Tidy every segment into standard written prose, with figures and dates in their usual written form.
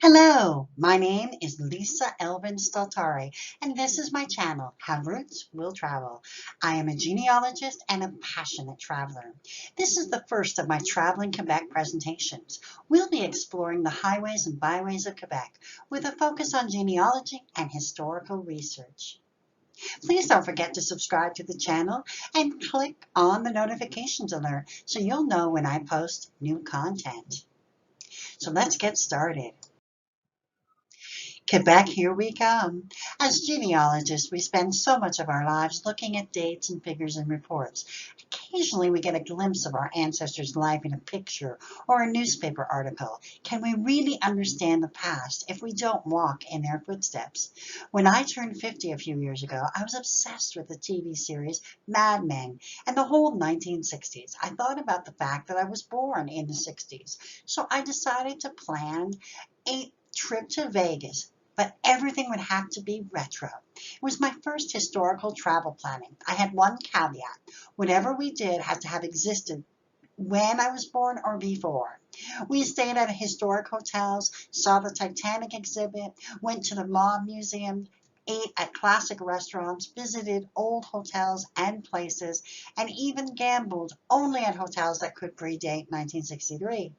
Hello, my name is Lisa Elvin Staltari, and this is my channel, How Roots Will Travel. I am a genealogist and a passionate traveler. This is the first of my Traveling Quebec presentations. We'll be exploring the highways and byways of Quebec with a focus on genealogy and historical research. Please don't forget to subscribe to the channel and click on the notifications alert so you'll know when I post new content. So let's get started. Quebec, here we come. As genealogists, we spend so much of our lives looking at dates and figures and reports. Occasionally, we get a glimpse of our ancestors' life in a picture or a newspaper article. Can we really understand the past if we don't walk in their footsteps? When I turned 50 a few years ago, I was obsessed with the TV series Mad Men and the whole 1960s. I thought about the fact that I was born in the 60s, so I decided to plan a trip to Vegas, but everything would have to be retro. It was my first historical travel planning. I had one caveat. Whatever we did had to have existed when I was born or before. We stayed at historic hotels, saw the Titanic exhibit, went to the Mob Museum, ate at classic restaurants, visited old hotels and places, and even gambled only at hotels that could predate 1963.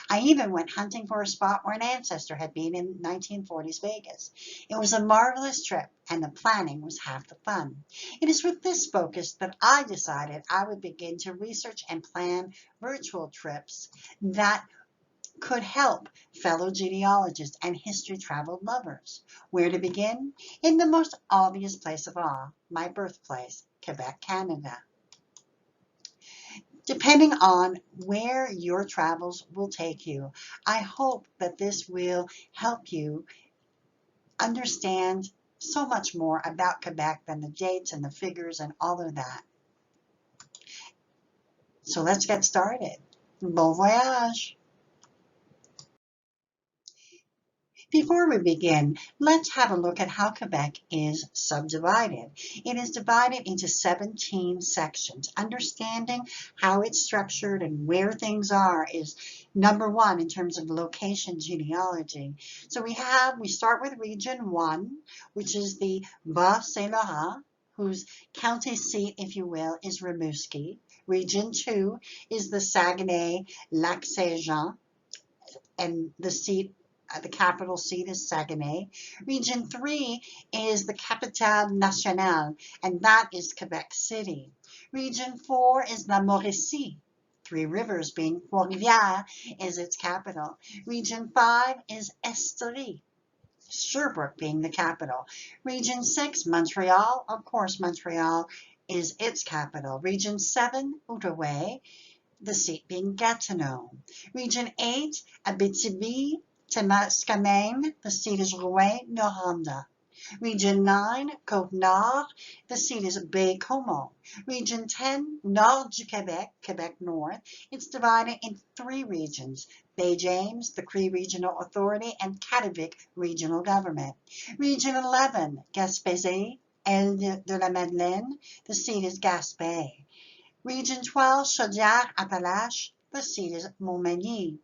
I even went hunting for a spot where an ancestor had been in 1940s Vegas. It was a marvelous trip, and the planning was half the fun. It is with this focus that I decided I would begin to research and plan virtual trips that could help fellow genealogists and history travel lovers. Where to begin? In the most obvious place of all, my birthplace, Quebec, Canada. Depending on where your travels will take you, I hope that this will help you understand so much more about Quebec than the dates and the figures and all of that. So let's get started. Bon voyage! Before we begin, let's have a look at how Quebec is subdivided. It is divided into 17 sections. Understanding how it's structured and where things are is number one in terms of location genealogy. So we start with Region 1, which is the Bas-Saint-Laurent, whose county seat, if you will, is Rimouski. Region 2 is the Saguenay-Lac-Saint-Jean, and the capital seat is Saguenay. Region 3 is the Capitale Nationale, and that is Quebec City. Region 4 is La Mauricie, Three Rivers being Riviere is its capital. Region 5 is Estrie, Sherbrooke being the capital. Region 6, Montreal, of course Montreal is its capital. Region 7, Outaouais, the seat being Gatineau. Region 8, Abitibi, Témiscamingue, the seat is Rouyn-Noranda. Region 9, Côte-Nord, the seat is Baie-Comeau. Region 10, Nord du Québec, Quebec North. It's divided into three regions: Baie-James, the Cree Regional Authority, and Kativik Regional Government. Region 11, Gaspésie, Île de la Madeleine, the seat is Gaspé. Region 12, Chaudière-Appalaches, the seat is Montmagny.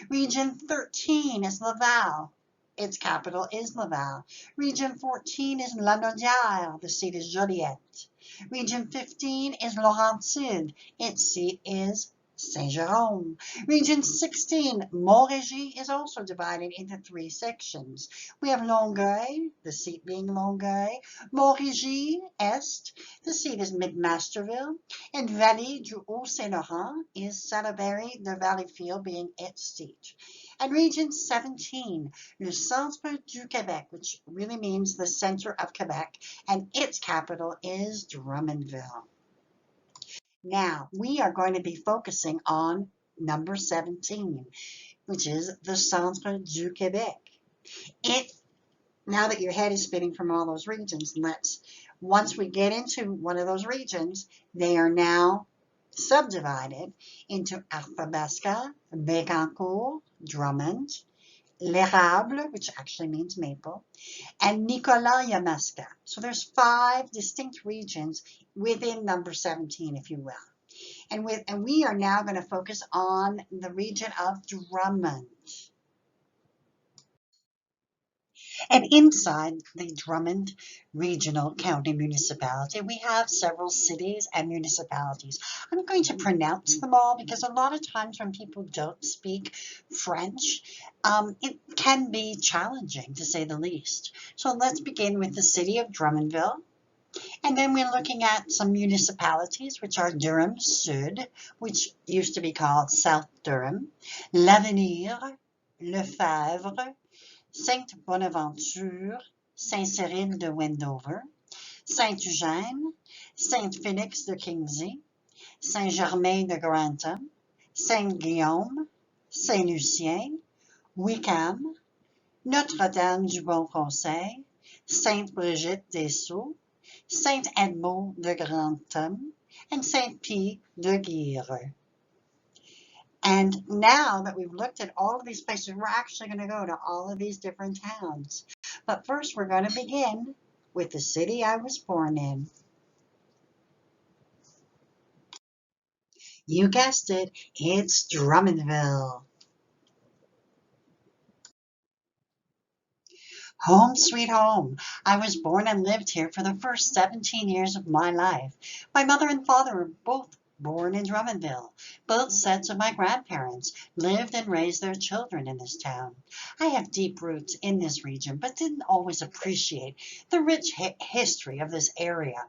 Region 13 is Laval. Its capital is Laval. Region 14 is Lanaudière. The seat is Joliette. Region 15 is Laurentide. Its seat is Saint-Jérôme. Region 16, Montérégie, is also divided into three sections. We have Longueuil, the seat being Longueuil, Montérégie Est, the seat is McMasterville, and Vallée du Haut-Saint-Laurent is Salaberry de Valleyfield being its seat. And Region 17, Le Centre du Québec, which really means the center of Quebec, and its capital is Drummondville. Now, we are going to be focusing on number 17, which is the Centre du Québec. Now that your head is spinning from all those regions, once we get into one of those regions, they are now subdivided into Arthabasca, Bécancour, Drummond, L'Érable, which actually means maple, and Nicolas-Yamaska. So there's 5 distinct regions within number 17, if you will. And we are now going to focus on the region of Drummond. And inside the Drummond Regional County Municipality, we have several cities and municipalities. I'm going to pronounce them all because a lot of times when people don't speak French, it can be challenging to say the least. So let's begin with the city of Drummondville. And then we're looking at some municipalities, which are Durham Sud, which used to be called South Durham, L'Avenir, Lefebvre, Sainte-Bonaventure, Saint-Cyril de Wendover, Saint-Eugène, Saint-Félix de Kingsey, Saint-Germain de Grantham, Saint-Guillaume, Saint-Lucien, Wickham, Notre-Dame du Bon Conseil, Sainte-Brigitte des Sceaux, Saint-Edmond de Grantham, and Saint-Pie de Guire. And now that we've looked at all of these places, we're actually going to go to all of these different towns. But first, we're going to begin with the city I was born in. You guessed it, it's Drummondville. Home sweet home. I was born and lived here for the first 17 years of my life. My mother and father were both born in Drummondville. Both sets of my grandparents lived and raised their children in this town. I have deep roots in this region, but didn't always appreciate the rich history of this area.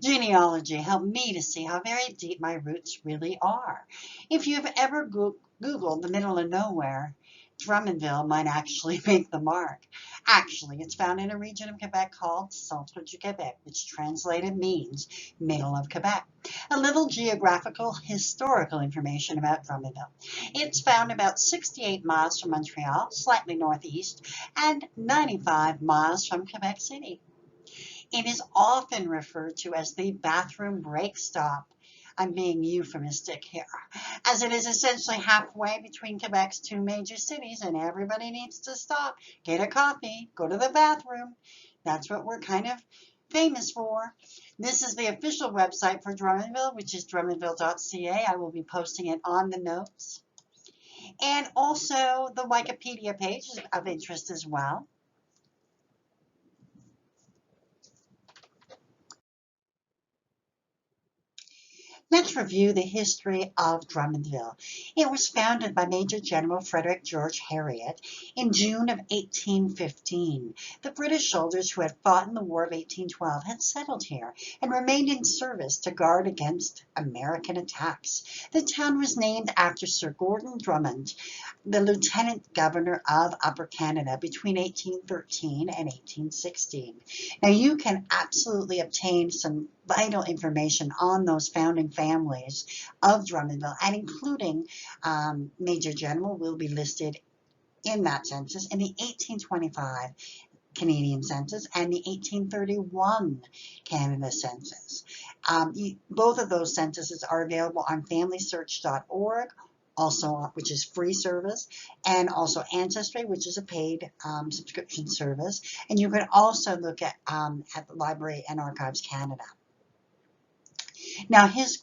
Genealogy helped me to see how very deep my roots really are. If you've ever Googled the middle of nowhere, Drummondville might actually make the mark. Actually, it's found in a region of Quebec called Centre du Québec, which translated means middle of Quebec. A little geographical historical information about Drummondville. It's found about 68 miles from Montreal, slightly northeast, and 95 miles from Quebec City. It is often referred to as the bathroom break stop. I'm being euphemistic here, as it is essentially halfway between Quebec's two major cities and everybody needs to stop, get a coffee, go to the bathroom. That's what we're kind of famous for. This is the official website for Drummondville, which is drummondville.ca. I will be posting it on the notes. And also the Wikipedia page is of interest as well. Let's review the history of Drummondville. It was founded by Major General Frederick George Heriot in June of 1815. The British soldiers who had fought in the War of 1812 had settled here and remained in service to guard against American attacks. The town was named after Sir Gordon Drummond, the Lieutenant Governor of Upper Canada between 1813 and 1816. Now you can absolutely obtain some vital information on those founding families of Drummondville, and including Major General will be listed in that census in the 1825 Canadian census and the 1831 Canada census. Both of those censuses are available on familysearch.org, also, which is free service, and also Ancestry, which is a paid subscription service. And you can also look at the Library and Archives Canada. Now, this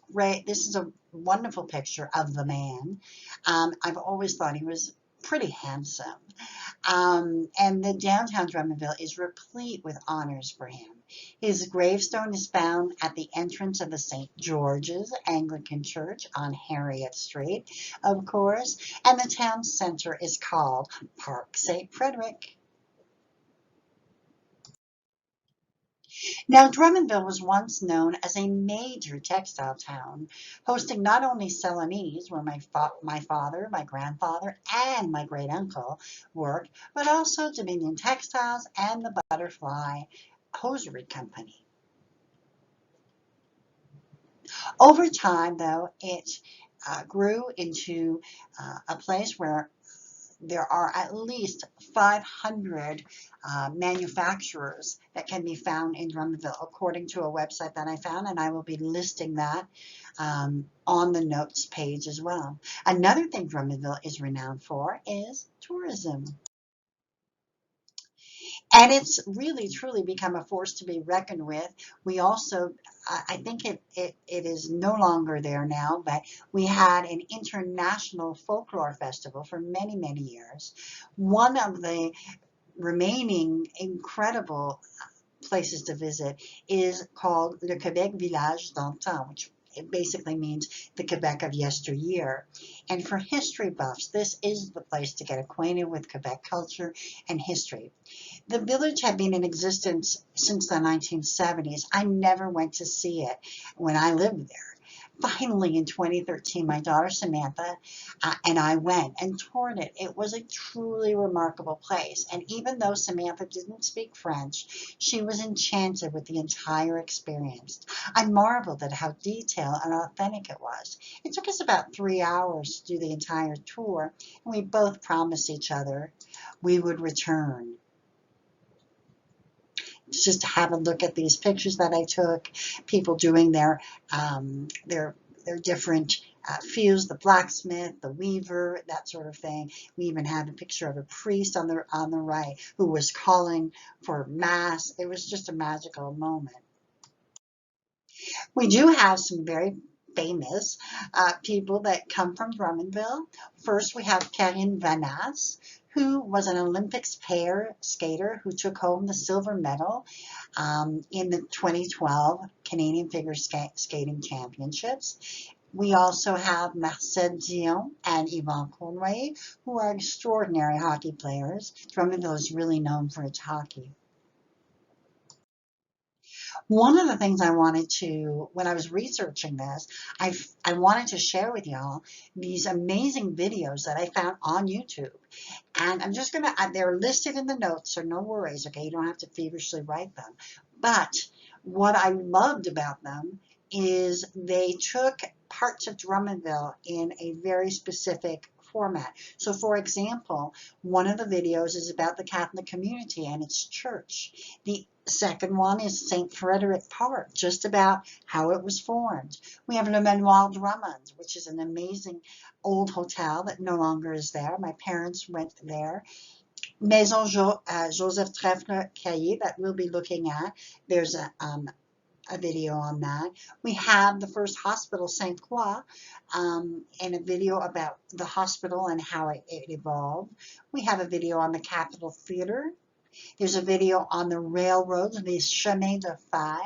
is a wonderful picture of the man. I've always thought he was pretty handsome. And the downtown Drummondville is replete with honors for him. His gravestone is found at the entrance of the St. George's Anglican Church on Harriet Street, of course, and the town center is called Parc St. Frederic. Now, Drummondville was once known as a major textile town, hosting not only Celanese, where my father, my grandfather, and my great-uncle worked, but also Dominion Textiles and the Butterfly Hosiery Company. Over time, though, it grew into a place where there are at least 500 manufacturers that can be found in Drummondville, according to a website that I found, and I will be listing that on the notes page as well. Another thing Drummondville is renowned for is tourism. And it's really, truly become a force to be reckoned with. We also, I think it is no longer there now, but we had an international folklore festival for many, many years. One of the remaining incredible places to visit is called Le Quebec Village d'antan, which it basically means the Quebec of yesteryear. And for history buffs, this is the place to get acquainted with Quebec culture and history. The village had been in existence since the 1970s. I never went to see it when I lived there. Finally, in 2013, my daughter Samantha and I went and toured it. It was a truly remarkable place. And even though Samantha didn't speak French, she was enchanted with the entire experience. I marveled at how detailed and authentic it was. It took us about 3 hours to do the entire tour, and we both promised each other we would return. Just to have a look at these pictures that I took, people doing their different fields, the blacksmith, the weaver, that sort of thing. We even had a picture of a priest on the right who was calling for mass. It was just a magical moment. We do have some very famous people that come from Drummondville. First, we have Karine Vanasse, who was an Olympics pair skater who took home the silver medal in the 2012 Canadian Figure Skating Championships. We also have Marcel Dion and Yvonne Conway, who are extraordinary hockey players. Drummondville is really known for its hockey. One of the things I wanted to, when I was researching this, I wanted to share with y'all these amazing videos that I found on YouTube. And I'm just going to, they're listed in the notes, so no worries, okay? You don't have to feverishly write them. But what I loved about them is they took parts of Drummondville in a very specific format. So for example, one of the videos is about the Catholic community and its church. The second one is St. Frederic Park, just about how it was formed. We have Le Manior Drummond, which is an amazing old hotel that no longer is there. My parents went there. Maison Joseph Treffle, Caya, that we'll be looking at. There's a video on that. We have the first hospital, St. Croix, and a video about the hospital and how it evolved. We have a video on the Capitol Theater. There's a video on the railroads, the Chemins de Fer,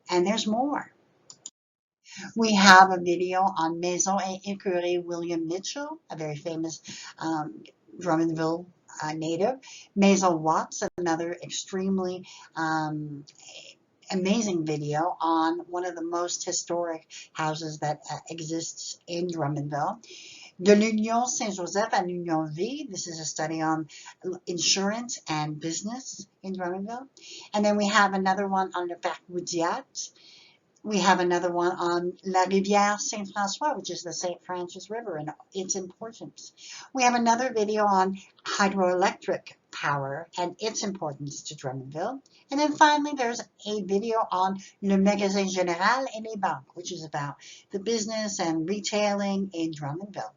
and there's more. We have a video on Maison et Ecurie William Mitchell, a very famous Drummondville native. Maison Watts, another extremely amazing video on one of the most historic houses that exists in Drummondville. De l'Union Saint-Joseph à l'Union-Vie. This is a study on insurance and business in Drummondville. And then we have another one on the Parc Woodyat. We have another one on La Riviere Saint-Francois, which is the St. Francis River and its importance. We have another video on hydroelectric power and its importance to Drummondville. And then finally, there's a video on Le Magasin Général et les Banques, which is about the business and retailing in Drummondville.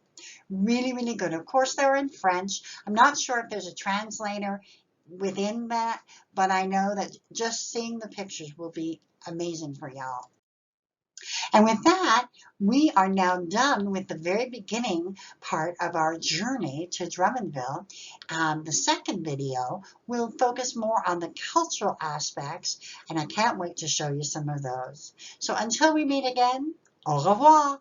Really, really good. Of course, they're in French. I'm not sure if there's a translator within that, but I know that just seeing the pictures will be amazing for y'all. And with that, we are now done with the very beginning part of our journey to Drummondville. The second video will focus more on the cultural aspects, and I can't wait to show you some of those. So until we meet again, au revoir.